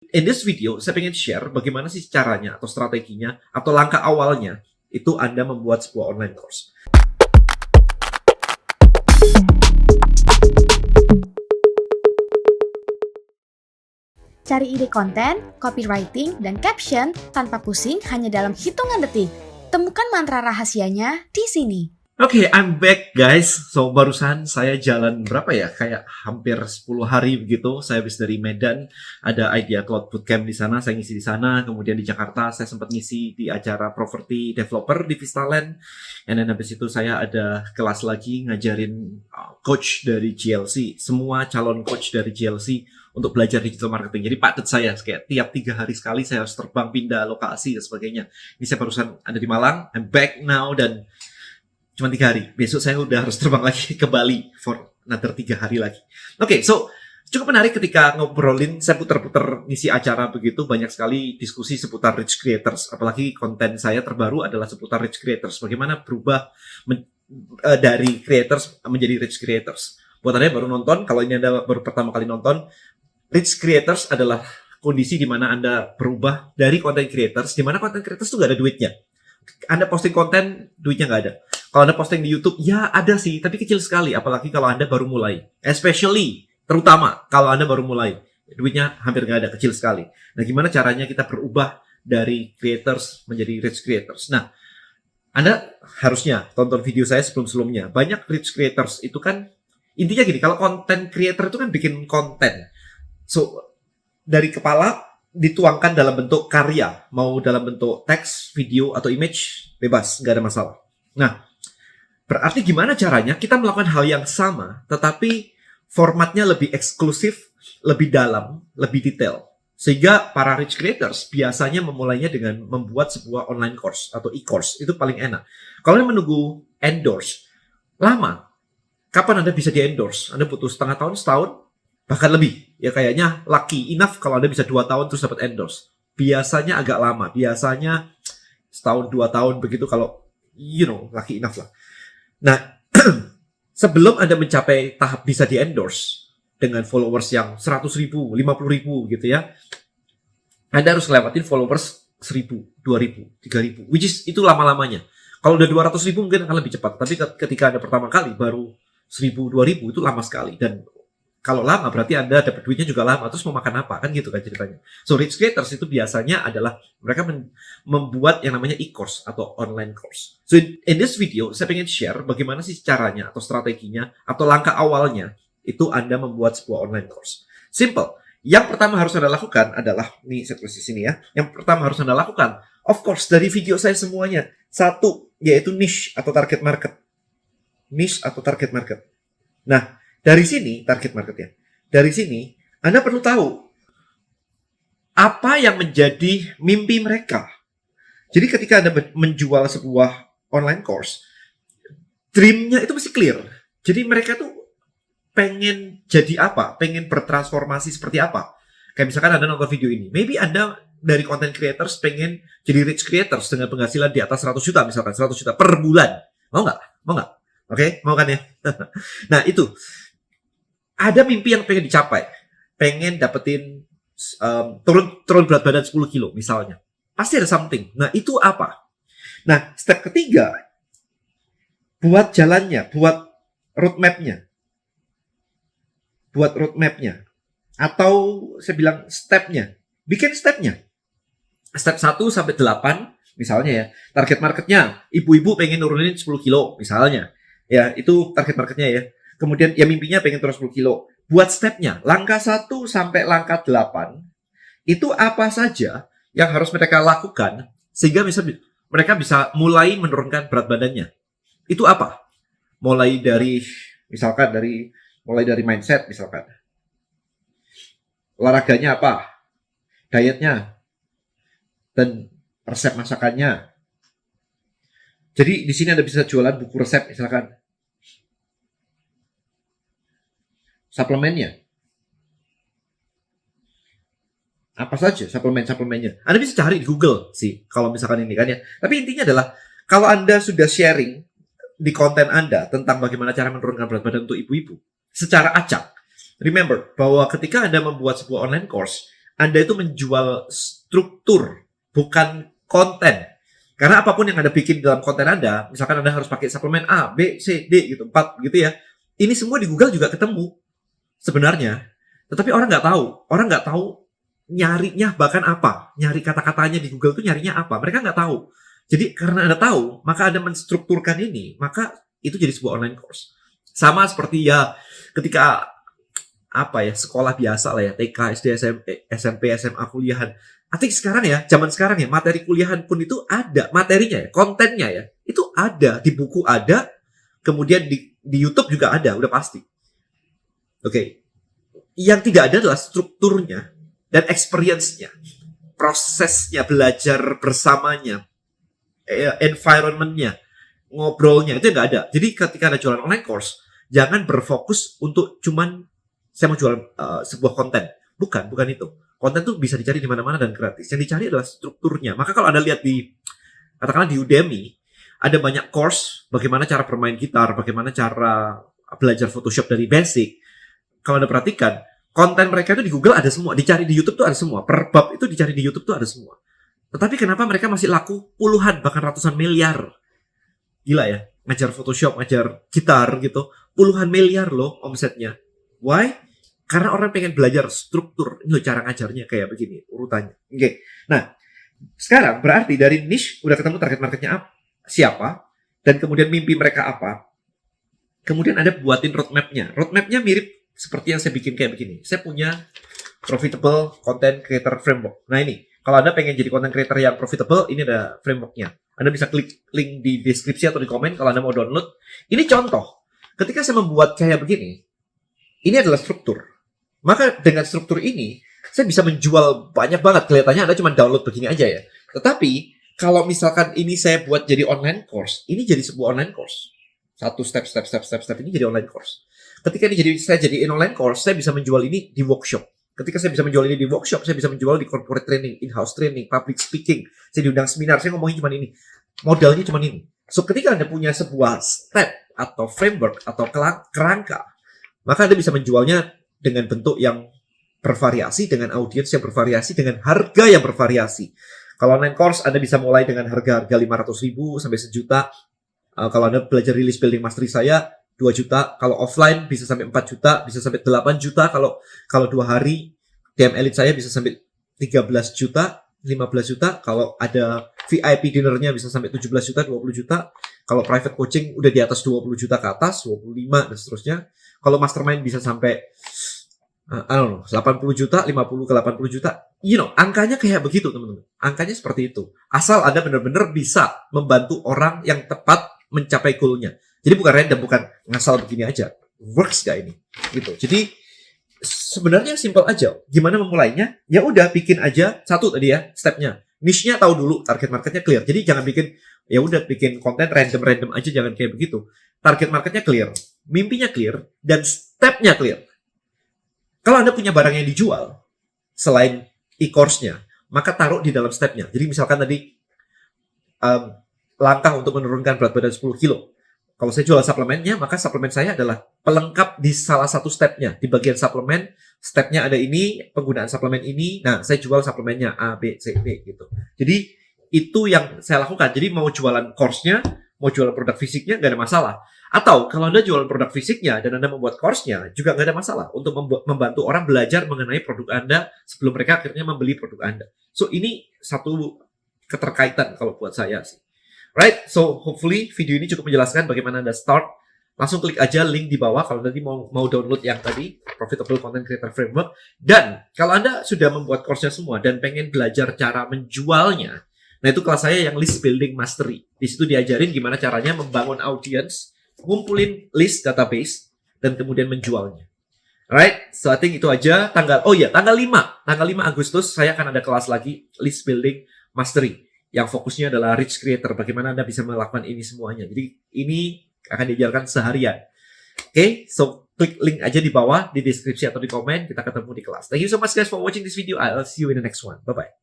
In this video, saya pengen share bagaimana sih caranya atau strateginya atau langkah awalnya itu Anda membuat sebuah online course. Cari ide konten, copywriting, dan caption tanpa pusing hanya dalam hitungan detik. Temukan mantra rahasianya di sini. Oke, I'm back guys. So, barusan saya jalan berapa ya? Kayak hampir 10 hari begitu. Saya habis dari Medan, ada Idea Cloud Bootcamp di sana, saya ngisi di sana. Kemudian di Jakarta, saya sempat ngisi di acara Property Developer di Vistaland. And then habis itu saya ada kelas lagi ngajarin coach dari GLC. Semua calon coach dari GLC untuk belajar digital marketing. Jadi padat saya, kayak tiap 3 hari sekali saya harus terbang, pindah lokasi dan sebagainya. Ini saya barusan ada di Malang, I'm back now, dan cuma 3 hari. Besok saya udah harus terbang lagi ke Bali for another 3 hari lagi. Oke, so cukup menarik ketika ngobrolin, saya puter-puter ngisi acara begitu, banyak sekali diskusi seputar rich creators. Apalagi konten saya terbaru adalah seputar rich creators. Bagaimana berubah dari creators menjadi rich creators. Buat Anda yang baru nonton, kalau ini Anda baru pertama kali nonton, rich creators adalah kondisi di mana Anda berubah dari content creators, di mana content creators itu nggak ada duitnya. Anda posting konten, duitnya nggak ada. Kalau Anda posting di YouTube, ya ada sih, tapi kecil sekali. Apalagi kalau Anda baru mulai. Especially, terutama kalau Anda baru mulai. Duitnya hampir nggak ada, kecil sekali. Nah, gimana caranya kita berubah dari creators menjadi rich creators? Nah, Anda harusnya tonton video saya sebelum-sebelumnya. Banyak rich creators itu kan, intinya gini, kalau content creator itu kan bikin konten. So, dari kepala dituangkan dalam bentuk karya, mau dalam bentuk teks, video, atau image, bebas, nggak ada masalah. Nah, berarti gimana caranya kita melakukan hal yang sama, tetapi formatnya lebih eksklusif, lebih dalam, lebih detail. Sehingga para rich creators biasanya memulainya dengan membuat sebuah online course atau e-course. Itu paling enak. Kalau Anda menunggu endorse, lama. Kapan Anda bisa di-endorse? Anda butuh setengah tahun, setahun, bahkan lebih. Ya kayaknya lucky enough kalau Anda bisa 2 tahun terus dapat endorse. Biasanya agak lama. Biasanya setahun, 2 tahun begitu kalau lucky enough lah. Nah, sebelum Anda mencapai tahap bisa di-endorse dengan followers yang 100.000, 50.000 gitu ya, Anda harus lewatin followers 1.000, 2.000, 3.000, which is itu lama-lamanya. Kalau udah 200.000 mungkin akan lebih cepat, tapi ketika Anda pertama kali baru 1.000, 2.000 itu lama sekali. Dan kalau lama berarti Anda dapat duitnya juga lama, terus mau makan apa, kan gitu kan ceritanya. So rich creators itu biasanya adalah mereka membuat yang namanya e-course atau online course. So in this video saya pengen share bagaimana sih caranya atau strateginya atau langkah awalnya itu Anda membuat sebuah online course. Simple. Yang pertama harus Anda lakukan adalah, nih saya tulis di sini ya. Yang pertama harus Anda lakukan, of course dari video saya semuanya, satu yaitu niche atau target market. Niche atau target market. Nah, dari sini, target marketnya. Dari sini, Anda perlu tahu apa yang menjadi mimpi mereka. Jadi ketika Anda menjual sebuah online course, dream-nya itu mesti clear. Jadi mereka tuh pengen jadi apa? Pengen bertransformasi seperti apa? Kayak misalkan Anda nonton video ini. Maybe Anda dari content creators pengen jadi rich creators dengan penghasilan di atas 100 juta, misalkan 100 juta per bulan. Mau nggak? Mau nggak? Oke, mau kan ya? Nah, itu. Ada mimpi yang pengen dicapai, pengen dapetin turun berat badan 10 kilo misalnya. Pasti ada something. Nah, itu apa? Nah, step ketiga, buat jalannya, buat roadmap-nya. Buat roadmap-nya. Atau saya bilang step-nya. Bikin step-nya. Step 1 sampai 8, misalnya ya. Target marketnya, ibu-ibu pengen nurunin 10 kilo misalnya. Ya, itu target marketnya ya. Kemudian ya mimpinya pengen turun 10 kilo. Buat stepnya, langkah 1 sampai langkah 8, itu apa saja yang harus mereka lakukan sehingga mereka bisa mulai menurunkan berat badannya. Itu apa? Mulai dari mindset misalkan. Olahraganya apa? Dietnya. Dan resep masakannya. Jadi di sini Anda bisa jualan buku resep misalkan. Suplemennya. Apa saja suplemennya. Anda bisa cari di Google sih, kalau misalkan ini kan ya. Tapi intinya adalah, kalau Anda sudah sharing di konten Anda tentang bagaimana cara menurunkan berat badan untuk ibu-ibu, secara acak, remember bahwa ketika Anda membuat sebuah online course, Anda itu menjual struktur, bukan konten. Karena apapun yang Anda bikin dalam konten Anda, misalkan Anda harus pakai suplemen A, B, C, D, gitu, 4, gitu ya. Ini semua di Google juga ketemu, sebenarnya. Tetapi orang nggak tahu. Orang nggak tahu nyarinya bahkan apa. Nyari kata-katanya di Google itu nyarinya apa. Mereka nggak tahu. Jadi karena Anda tahu, maka Anda menstrukturkan ini, maka itu jadi sebuah online course. Sama seperti ya ketika sekolah biasa lah ya, TK, SD, SMP, SMA, kuliahan. Artinya sekarang ya, zaman sekarang ya, materi kuliahan pun itu ada materinya ya, kontennya ya, itu ada di buku ada, kemudian di YouTube juga ada, udah pasti. Oke. Yang tidak ada adalah strukturnya dan experience-nya, prosesnya, belajar bersamanya, environment-nya, ngobrolnya, itu nggak ada. Jadi ketika Anda jualan online course, jangan berfokus untuk cuman saya mau jual sebuah konten. Bukan itu. Konten tuh bisa dicari di mana-mana dan gratis. Yang dicari adalah strukturnya. Maka kalau Anda lihat katakanlah di Udemy, ada banyak course bagaimana cara bermain gitar, bagaimana cara belajar Photoshop dari basic. Kalau Anda perhatikan, konten mereka itu di Google ada semua, dicari di YouTube tuh ada semua. Per bab itu dicari di YouTube tuh ada semua. Tetapi kenapa mereka masih laku puluhan bahkan ratusan miliar? Gila ya, ngajar Photoshop, ngajar gitar gitu, puluhan miliar loh omsetnya. Why? Karena orang pengen belajar struktur. Ini loh cara ngajarnya kayak begini, urutannya. Oke. Nah, sekarang berarti dari niche udah ketemu target marketnya siapa, dan kemudian mimpi mereka apa. Kemudian Anda buatin roadmap-nya. Roadmap-nya mirip seperti yang saya bikin kayak begini. Saya punya profitable content creator framework. Nah ini, kalau Anda pengen jadi content creator yang profitable, ini ada framework-nya. Anda bisa klik link di deskripsi atau di komen kalau Anda mau download. Ini contoh. Ketika saya membuat kayak begini, ini adalah struktur. Maka dengan struktur ini, saya bisa menjual banyak banget. Kelihatannya Anda cuma download begini aja ya. Tetapi, kalau misalkan ini saya buat jadi online course, ini jadi sebuah online course. Satu step ini jadi online course. Ketika ini saya jadiin online course, saya bisa menjual ini di workshop. Ketika saya bisa menjual ini di workshop, saya bisa menjual di corporate training, in-house training, public speaking. Saya diundang seminar, saya ngomongin cuma ini. Modalnya cuma ini. So, ketika Anda punya sebuah step atau framework atau kerangka, maka Anda bisa menjualnya dengan bentuk yang bervariasi, dengan audiens yang bervariasi, dengan harga yang bervariasi. Kalau online course, Anda bisa mulai dengan harga 500.000 sampai 1 juta. Kalau Anda belajar release building mastery saya, 2 juta. Kalau offline bisa sampai 4 juta, bisa sampai 8 juta. Kalau 2 hari, DM Elite saya bisa sampai 13 juta, 15 juta. Kalau ada VIP dinnernya bisa sampai 17 juta, 20 juta. Kalau private coaching udah di atas 20 juta ke atas, 25 dan seterusnya. Kalau mastermind bisa sampai 80 juta, 50 ke 80 juta. Angkanya kayak begitu, teman-teman. Angkanya seperti itu. Asal Anda benar-benar bisa membantu orang yang tepat mencapai goal-nya. Jadi bukan random, bukan ngasal begini aja. Works gak ini? Gitu. Jadi sebenarnya simple aja. Gimana memulainya? Ya udah bikin aja satu tadi ya, stepnya. Niche-nya tahu dulu, target marketnya clear. Jadi jangan bikin konten random aja, jangan kayak begitu. Target marketnya clear, mimpinya clear, dan stepnya clear. Kalau Anda punya barang yang dijual, selain e-course-nya, maka taruh di dalam stepnya. Jadi misalkan tadi, langkah untuk menurunkan berat badan 10 kilo. Kalau saya jual suplemennya, maka suplemen saya adalah pelengkap di salah satu stepnya. Di bagian suplemen, stepnya ada ini, penggunaan suplemen ini. Nah, saya jual suplemennya A, B, C, D gitu. Jadi, itu yang saya lakukan. Jadi, mau jualan course-nya, mau jualan produk fisiknya, nggak ada masalah. Atau, kalau Anda jualan produk fisiknya dan Anda membuat course-nya, juga nggak ada masalah untuk membantu orang belajar mengenai produk Anda sebelum mereka akhirnya membeli produk Anda. So, ini satu keterkaitan kalau buat saya sih. Right, so hopefully video ini cukup menjelaskan bagaimana Anda start. Langsung klik aja link di bawah kalau nanti mau download yang tadi, Profitable Content Creator Framework. Dan kalau Anda sudah membuat course-nya semua dan pengen belajar cara menjualnya, nah itu kelas saya yang List Building Mastery. Di situ diajarin gimana caranya membangun audience, ngumpulin list database, dan kemudian menjualnya. Alright, so I think itu aja. Tanggal 5 Agustus saya akan ada kelas lagi, List Building Mastery, yang fokusnya adalah rich creator, bagaimana Anda bisa melakukan ini semuanya. Jadi ini akan diajarkan seharian. Oke, so klik link aja di bawah, di deskripsi atau di komen, kita ketemu di kelas. Thank you so much guys for watching this video. I'll see you in the next one. Bye-bye.